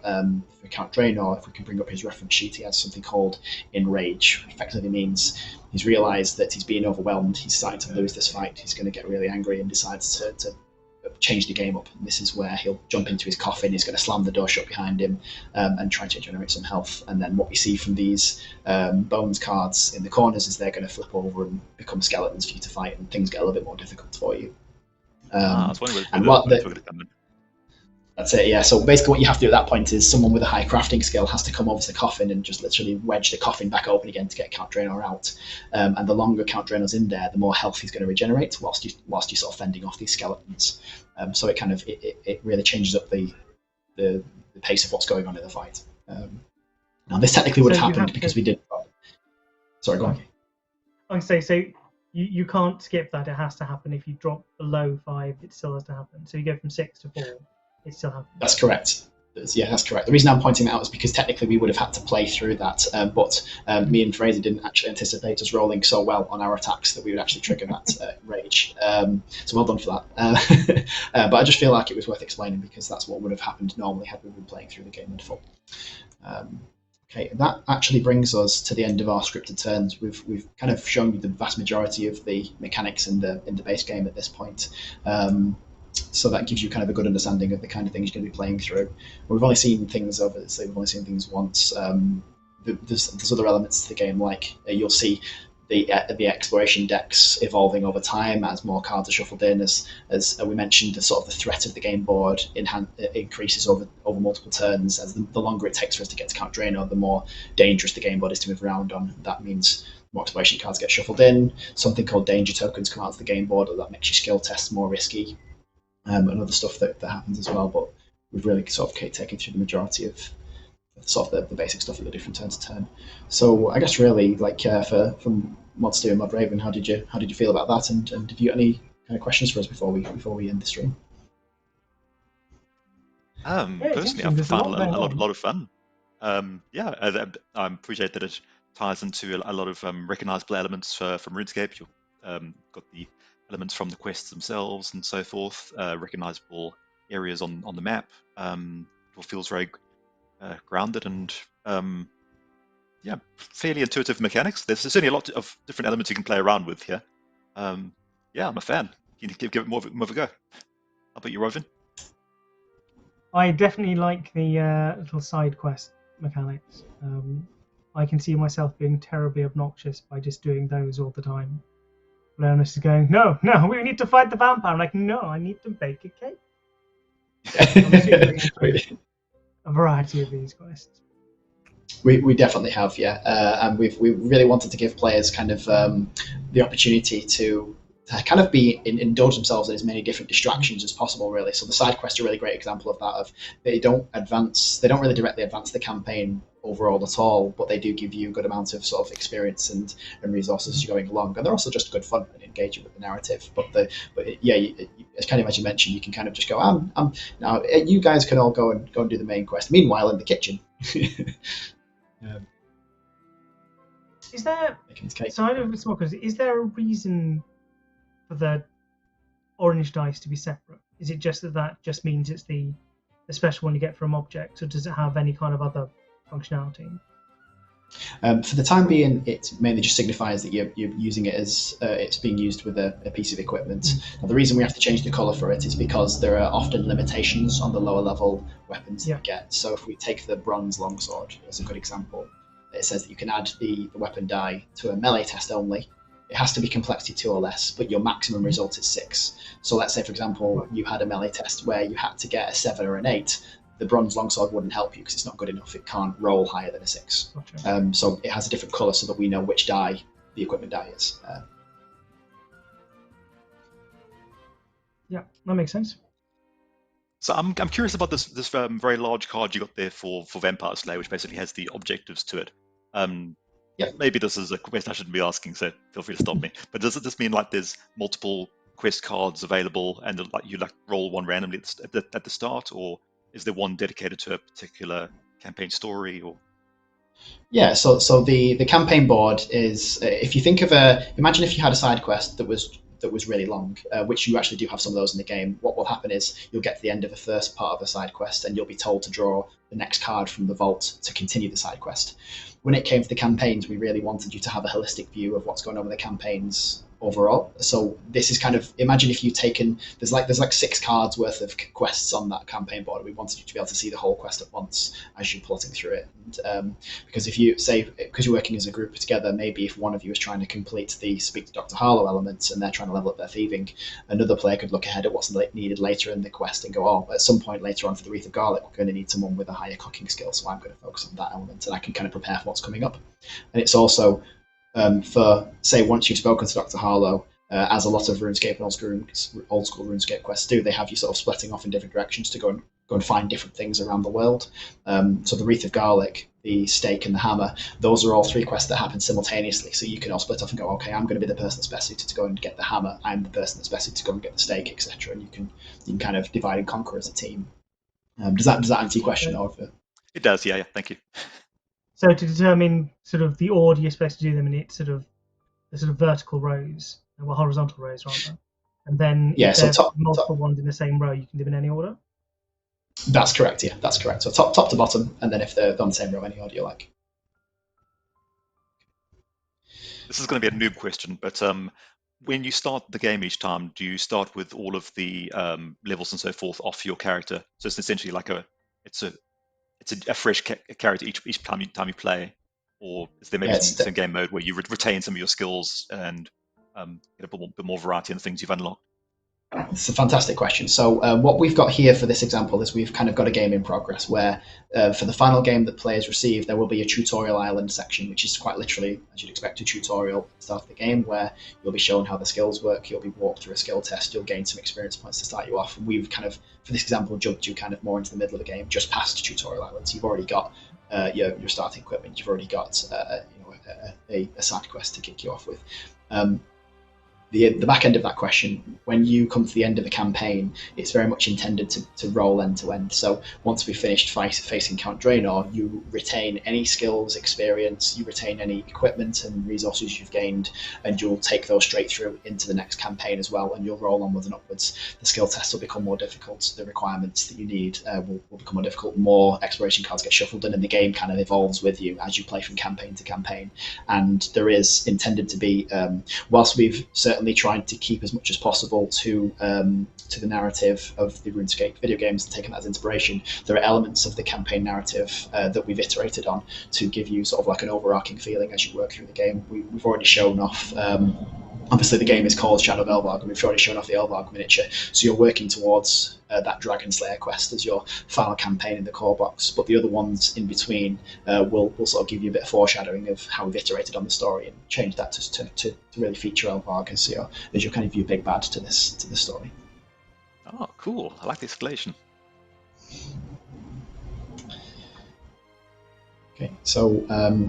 Count Draenor, if we can bring up his reference sheet, he has something called Enrage, which effectively means he's realised that he's being overwhelmed, he's starting to lose this fight, he's going to get really angry and decides to change the game up. And this is where he'll jump into his coffin, he's going to slam the door shut behind him and try to generate some health. And then what we see from these bones cards in the corners is they're going to flip over and become skeletons for you to fight, and things get a little bit more difficult for you. I was wondering where That's it, yeah. So basically what you have to do at that point is someone with a high crafting skill has to come over to the coffin and just literally wedge the coffin back open again to get Count Draenor out. And the longer Count Draenor's in there, the more health he's going to regenerate whilst you're sort of fending off these skeletons. So it kind of it really changes up the pace of what's going on in the fight. Now this technically would have happened because we did... Sorry, go on. I say, so you can't skip that. It has to happen. If you drop below 5, it still has to happen. So you go from 6 to 4. It still happens. That's correct. Yeah, that's correct. The reason I'm pointing that out is because technically we would have had to play through that, but me and Fraser didn't actually anticipate us rolling so well on our attacks that we would actually trigger that rage. So well done for that. But I just feel like it was worth explaining because that's what would have happened normally had we been playing through the game in full. Okay, that actually brings us to the end of our scripted turns. We've kind of shown you the vast majority of the mechanics in the base game at this point. So that gives you kind of a good understanding of the kind of things you're going to be playing through. We've only seen things we've only seen things once. There's other elements to the game, like you'll see the exploration decks evolving over time as more cards are shuffled in. As we mentioned, the sort of the threat of the game board increases over multiple turns. As the longer it takes for us to get to Count Draenor, the more dangerous the game board is to move around on. That means more exploration cards get shuffled in. Something called danger tokens come out of the game board, that makes your skill tests more risky. And other stuff that happens as well, but we've really sort of taken through the majority of sort of the basic stuff at the different turn to turn. So I guess really, like from Mod2 and Mod Raven, how did you feel about that? And have you got any kind of questions for us before we end the stream? Personally, I found a lot of fun. I appreciate that it ties into a lot of recognizable elements from RuneScape. You've got the elements from the quests themselves and so forth, recognizable areas on the map. It feels very grounded and fairly intuitive mechanics. There's certainly a lot of different elements you can play around with here. I'm a fan. You can give it more of a go. How about you, Rovin? I definitely like the little side quest mechanics. I can see myself being terribly obnoxious by just doing those all the time. Leonus is going, no, we need to fight the vampire. I'm like, no, I need to bake a cake. a variety of these quests. We definitely have, yeah, and we really wanted to give players kind of the opportunity to kind of indulge themselves in as many different distractions as possible, really. So the side quests are a really great example of that. Of they don't really directly advance the campaign overall at all, but they do give you a good amount of sort of experience and resources as you're going along, and they're also just good fun and engaging with the narrative. As kind of as you mentioned, you can kind of just go, now you guys can all go and do the main quest. Meanwhile, in the kitchen. Is there, so I know smokers, is there a reason for the orange dice to be separate? Is it just that just means it's the special one you get from objects, or does it have any kind of other functionality? For the time being, it mainly just signifies that you're using it as it's being used with a piece of equipment. Now, the reason we have to change the colour for it is because there are often limitations on the lower level weapons that you get. So if we take the bronze longsword as a good example, it says that you can add the weapon die to a melee test only. It has to be complexity 2 or less, but your maximum result is 6. So let's say, for example, you had a melee test where you had to get a 7 or an 8. The bronze longsword wouldn't help you because it's not good enough. It can't roll higher than a 6. Gotcha. So it has a different colour so that we know which die the equipment die is. Yeah, that makes sense. So I'm curious about this very large card you got there for Vampire Slayer, which basically has the objectives to it. Maybe this is a question I shouldn't be asking, so feel free to stop me. But does this mean like there's multiple quest cards available, and like you roll one randomly at the start, or is there one dedicated to a particular campaign story? Or yeah, so the campaign board is, if you think of imagine if you had a side quest that was really long, which you actually do have some of those in the game. What will happen is you'll get to the end of the first part of a side quest and you'll be told to draw the next card from the vault to continue the side quest. When it came to the campaigns, we really wanted you to have a holistic view of what's going on with the campaigns overall. So this is kind of, imagine if you've taken, there's like 6 cards worth of quests on that campaign board. We wanted you to be able to see the whole quest at once as you're plotting through it. And because if you say, because you're working as a group together, maybe if one of you is trying to complete the speak to Dr. Harlow elements and they're trying to level up their thieving, another player could look ahead at what's needed later in the quest and go, oh, at some point later on for the Wreath of Garlic, we're going to need someone with a higher cooking skill, so I'm going to focus on that element, and I can kind of prepare for what's coming up. And it's also for, say, once you've spoken to Dr. Harlow, as a lot of RuneScape and old school RuneScape quests do, they have you sort of splitting off in different directions to go and find different things around the world. So the Wreath of Garlic, the Stake, and the Hammer, those are all 3 quests that happen simultaneously. So you can all split off and go, okay, I'm going to be the person that's best suited to go and get the Hammer. I'm the person that's best suited to go and get the Stake, etc. And you can kind of divide and conquer as a team. Does that answer your question? Or it does, yeah. Thank you. So to determine sort of the order you're supposed to do them in, it's sort of the sort of vertical rows, well, horizontal rows rather, and then if there's multiple ones in the same row, you can do them in any order. That's correct. Yeah, that's correct. So top to bottom, and then if they're on the same row, any order you like. This is going to be a noob question, but when you start the game each time, do you start with all of the levels and so forth off your character? So it's essentially like a fresh character each time you play, or is there maybe some game mode where you retain some of your skills and get a bit more variety in the things you've unlocked? It's a fantastic question. So what we've got here for this example is we've kind of got a game in progress where for the final game that players receive, there will be a tutorial island section, which is quite literally, as you'd expect, a tutorial at the start of the game where you'll be shown how the skills work, you'll be walked through a skill test, you'll gain some experience points to start you off. And we've kind of, for this example, jumped you kind of more into the middle of the game, just past tutorial islands. You've already got your starting equipment, you've already got a side quest to kick you off with. The back end of that question, when you come to the end of a campaign, it's very much intended to roll end to end. So once we've finished facing Count Draenor, you retain any skills, experience, you retain any equipment and resources you've gained, and you'll take those straight through into the next campaign as well, and you'll roll onwards and upwards. The skill tests will become more difficult, the requirements that you need will become more difficult, more exploration cards get shuffled in, and the game kind of evolves with you as you play from campaign to campaign. And there is intended to be, whilst we've certainly trying to keep as much as possible to the narrative of the RuneScape video games and taking that as inspiration, there are elements of the campaign narrative that we've iterated on to give you sort of like an overarching feeling as you work through the game. We've already shown off obviously the game is called Shadow of Elvarg, and we've already shown off the Elvarg miniature, so you're working towards that Dragon Slayer quest as your final campaign in the core box, but the other ones in between will sort of give you a bit of foreshadowing of how we've iterated on the story and changed that to really feature Elvarg as your kind of your big bad to this story. Oh, cool! I like the escalation. Okay, so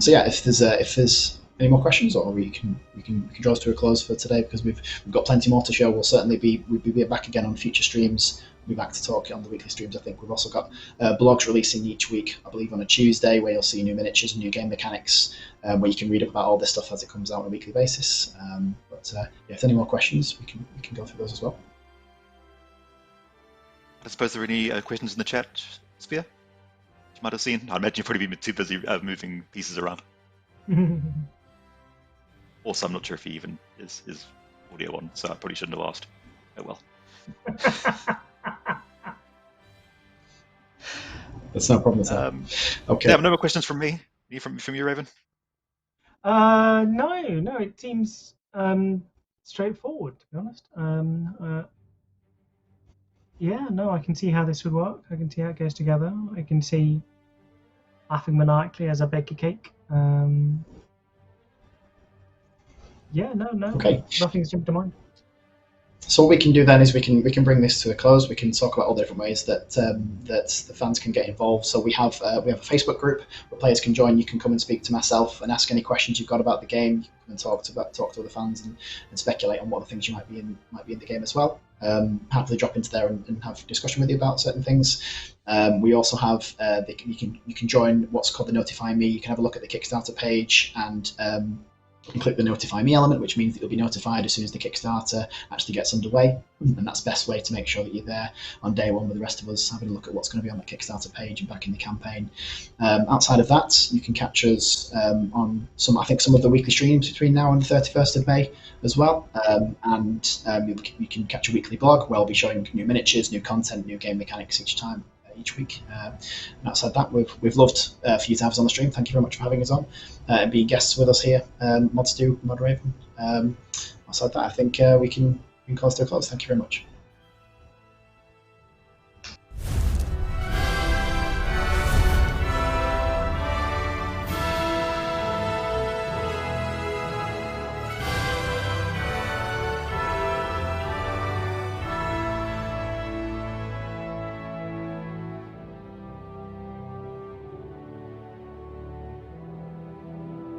yeah, if there's any more questions, or we can draw us to a close for today, because we've got plenty more to show. We'll certainly be back again on future streams. We'll be back to talk on the weekly streams. I think we've also got blogs releasing each week, I believe on a Tuesday, where you'll see new miniatures and new game mechanics, where you can read up about all this stuff as it comes out on a weekly basis. But yeah, if there's any more questions, we can go through those as well. I suppose there are any questions in the chat, Spear? You might have seen. I imagine you've probably been too busy moving pieces around. Also, I'm not sure if he even is audio on, so I probably shouldn't have asked. Oh well. That's no problem at all. Okay. Yeah, no more questions from me. From you, Raven? No, it seems straightforward, to be honest. Yeah, no, I can see how this would work. I can see how it goes together. I can see laughing maniacally as I bake a cake. Yeah, no, okay. Nothing's jumped to mind. So what we can do then is we can bring this to a close. We can talk about all the different ways that that the fans can get involved. So we have a Facebook group where players can join. You can come and speak to myself and ask any questions you've got about the game. You can come and talk to other fans and speculate on what the things you might be in the game as well. Happily drop into there and have a discussion with you about certain things. We also have you can join what's called the Notify Me. You can have a look at the Kickstarter page and click the Notify Me element, which means that you'll be notified as soon as the Kickstarter actually gets underway, and that's the best way to make sure that you're there on day one with the rest of us, having a look at what's going to be on the Kickstarter page and back in the campaign. Outside of that, you can catch us on some of the weekly streams between now and the 31st of May as well, and you can catch a weekly blog where I'll be showing new miniatures, new content, new game mechanics each week. And outside that, we've loved for you to have us on the stream. Thank you very much for having us on and being guests with us here, Mod Stu, Mod Raven. Outside that, I think we can close to a close. Thank you very much.